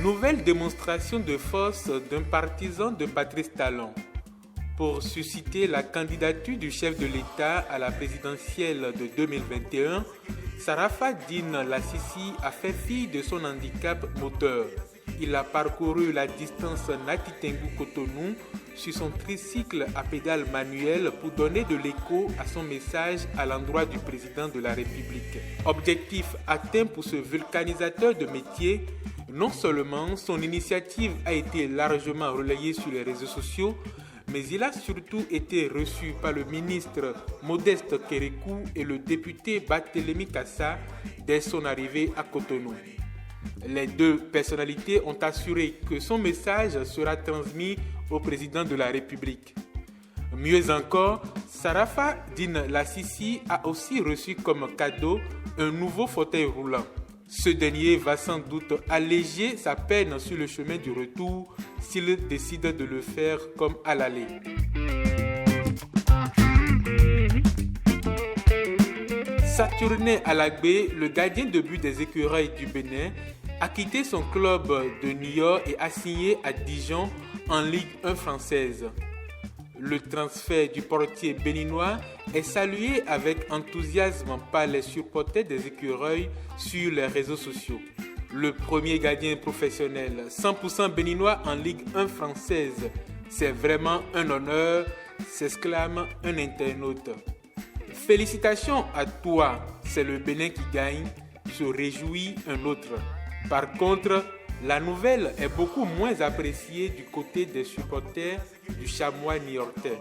Nouvelle démonstration de force d'un partisan de Patrice Talon. Pour susciter la candidature du chef de l'État à la présidentielle de 2021, Sarafa Dine Lassisi a fait fi de son handicap moteur. Il a parcouru la distance Nati-Tengu-Cotonou sur son tricycle à pédale manuelle pour donner de l'écho à son message à l'endroit du président de la République. Objectif atteint pour ce vulcanisateur de métier, non seulement son initiative a été largement relayée sur les réseaux sociaux, mais il a surtout été reçu par le ministre Modeste Kérékou et le député Barthélémy Kassa dès son arrivée à Cotonou. Les deux personnalités ont assuré que son message sera transmis au président de la République. Mieux encore, Sarafa Dine Lassisi a aussi reçu comme cadeau un nouveau fauteuil roulant. Ce dernier va sans doute alléger sa peine sur le chemin du retour s'il décide de le faire comme à l'aller. Saturnin Alagbé, le gardien de but des Écureuils du Bénin, a quitté son club de New York et a signé à Dijon en Ligue 1 française. Le transfert du portier béninois est salué avec enthousiasme par les supporters des Écureuils sur les réseaux sociaux. Le premier gardien professionnel 100% béninois en Ligue 1 française, c'est vraiment un honneur, s'exclame un internaute. Félicitations à toi, c'est le Bénin qui gagne, se réjouit un autre. Par contre, la nouvelle est beaucoup moins appréciée du côté des supporters du Chamois niortais.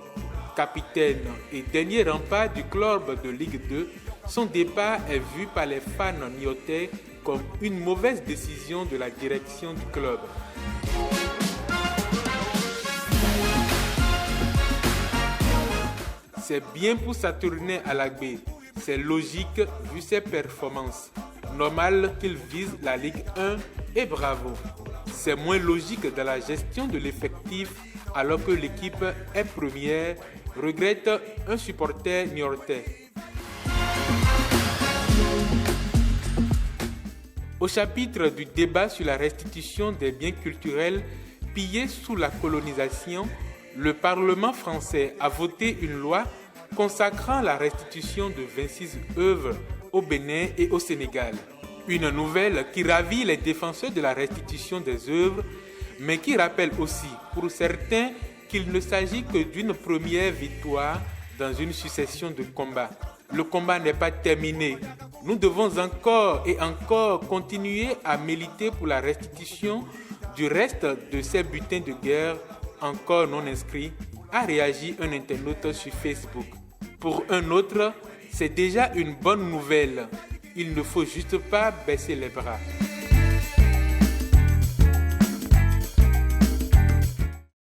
Capitaine et dernier rempart du club de Ligue 2, son départ est vu par les fans niortais comme une mauvaise décision de la direction du club. C'est bien pour Saturnin Alagbé, c'est logique vu ses performances. Normal qu'il vise la Ligue 1 et bravo. C'est moins logique dans la gestion de l'effectif alors que l'équipe est première, regrette un supporter niortais. Au chapitre du débat sur la restitution des biens culturels pillés sous la colonisation, le Parlement français a voté une loi consacrant la restitution de 26 œuvres au Bénin et au Sénégal. Une nouvelle qui ravit les défenseurs de la restitution des œuvres, mais qui rappelle aussi pour certains qu'il ne s'agit que d'une première victoire dans une succession de combats. Le combat n'est pas terminé. Nous devons encore et encore continuer à militer pour la restitution du reste de ces butins de guerre encore non inscrits, a réagi un internaute sur Facebook. Pour un autre, c'est déjà une bonne nouvelle. Il ne faut juste pas baisser les bras.